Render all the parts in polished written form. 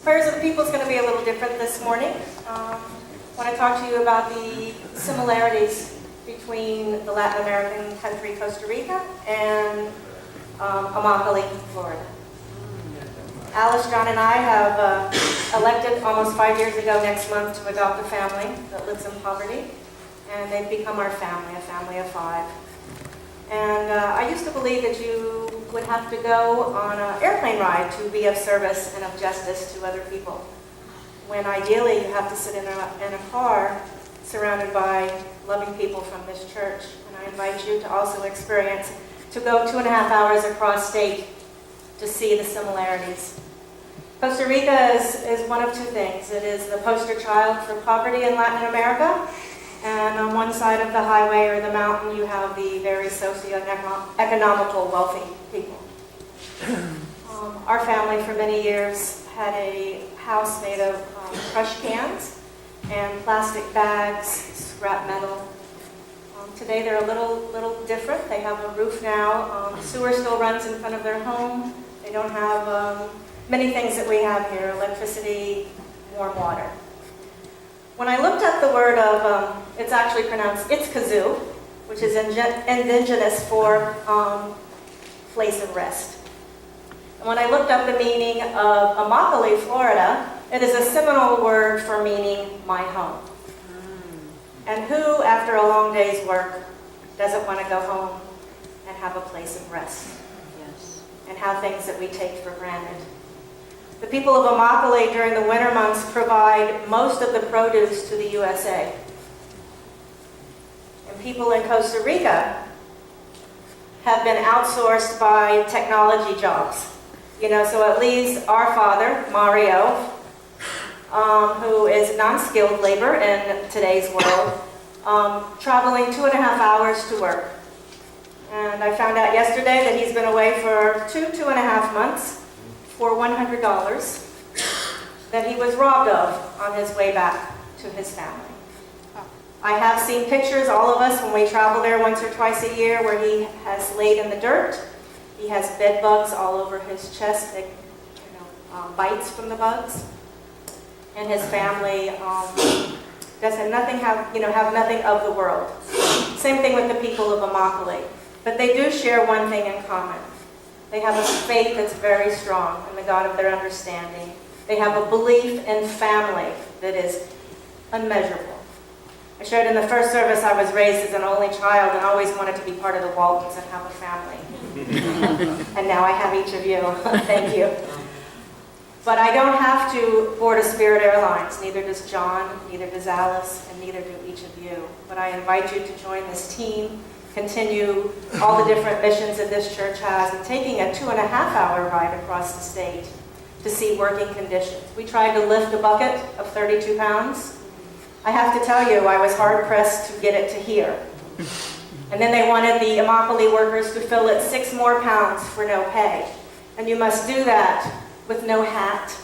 Prayers of the People is going to be a little different this morning. I want to talk to you about the similarities between the Latin American country Costa Rica and Immokalee, Florida. Alice, John, and I have elected almost 5 years ago next month to adopt a family that lives in poverty, and they've become our family, a family of 5. And I used to believe that you would have to go on an airplane ride to be of service and of justice to other people, when ideally you have to sit in a car surrounded by loving people from this church. And I invite you to also experience, to go 2.5 hours across state to see the similarities. Costa Rica is one of 2 things. It is the poster child for poverty in Latin America, and on one side of the highway or the mountain you have the very socio-economical wealthy people. Our family for many years had a house made of crushed cans and plastic bags, scrap metal. Today they're a little different. They have a roof now. The sewer still runs in front of their home. They don't have many things that we have here: electricity, warm water. When I looked up the word of, it's actually pronounced Itzkazoo, which is indigenous for place of rest. And when I looked up the meaning of Immokalee, Florida, it is a Seminole word for meaning my home. And who, after a long day's work, doesn't want to go home and have a place of rest? Yes. And have things that we take for granted. The people of Immokalee during the winter months provide most of the produce to the USA. And people in Costa Rica have been outsourced by technology jobs. So it leaves our father, Mario, who is non-skilled labor in today's world, traveling 2.5 hours to work. And I found out yesterday that he's been away for 2.5 months for $100 that he was robbed of on his way back to his family. I have seen pictures, all of us, when we travel there once or twice a year, where he has laid in the dirt. He has bed bugs all over his chest, bites from the bugs. And his family doesn't have nothing of the world. Same thing with the people of Immokalee. But they do share one thing in common. They have a faith that's very strong in the God of their understanding. They have a belief in family that is unmeasurable. I shared in the first service I was raised as an only child and always wanted to be part of the Waltons and have a family. And now I have each of you. Thank you. But I don't have to board a Spirit Airlines. Neither does John, neither does Alice, and neither do each of you. But I invite you to join this team, continue all the different missions that this church has, and taking a 2.5-hour ride across the state to see working conditions. We tried to lift a bucket of 32 pounds. I have to tell you, I was hard-pressed to get it to here. And then they wanted the Immokalee workers to fill it 6 more pounds for no pay. And you must do that with no hat,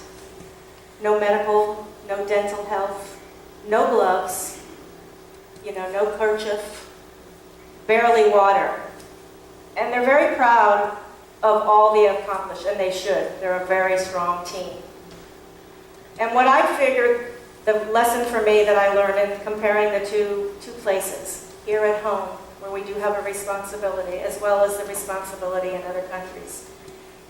no medical, no dental health, no gloves, no kerchief, barely water. And they're very proud of all they accomplished, and they should. They're a very strong team. And what I figured, the lesson for me that I learned in comparing the two places, here at home, where we do have a responsibility, as well as the responsibility in other countries,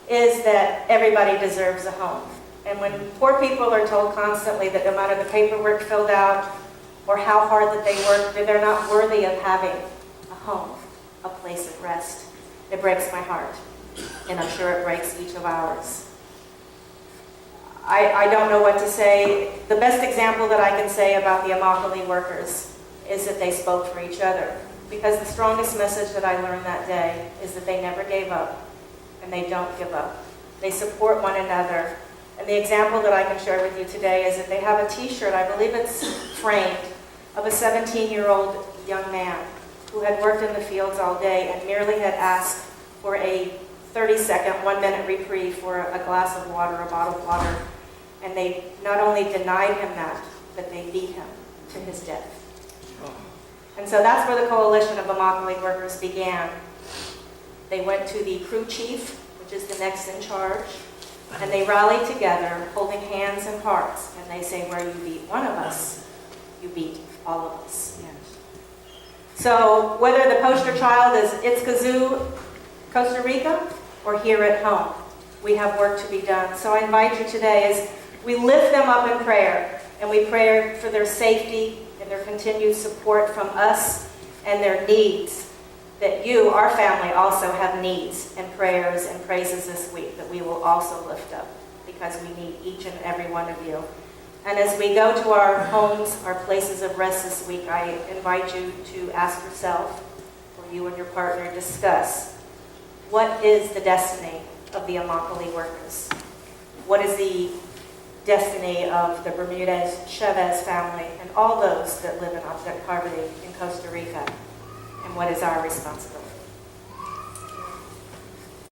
is that everybody deserves a home. And when poor people are told constantly that no matter the paperwork filled out or how hard that they work, that they're not worthy of having a home, a place of rest, it breaks my heart. And I'm sure it breaks each of ours. I don't know what to say. The best example that I can say about the Immokalee workers is that they spoke for each other. Because the strongest message that I learned that day is that they never gave up, and they don't give up. They support one another. And the example that I can share with you today is that they have a t-shirt, I believe it's framed, of a 17-year-old young man who had worked in the fields all day and merely had asked for a 30-second, 1-minute reprieve for a glass of water, a bottle of water. And they not only denied him that, but they beat him to his death. And so that's where the coalition of Immokalee workers began. They went to the crew chief, which is the next in charge, And they rally together, holding hands and hearts, and they say, where you beat one of us, you beat all of us. So whether the poster child is Itzkazoo, Costa Rica, or here at home, we have work to be done. So I invite you today as we lift them up in prayer, and we pray for their safety and their continued support from us and their needs, that you, our family, also have needs and prayers and praises this week that we will also lift up, because we need each and every one of you. And as we go to our homes, our places of rest this week, I invite you to ask yourself, or you and your partner discuss, what is the destiny of the Immokalee workers? What is the destiny of the Bermudez-Chavez family and all those that live in object poverty in Costa Rica? And what is our responsibility?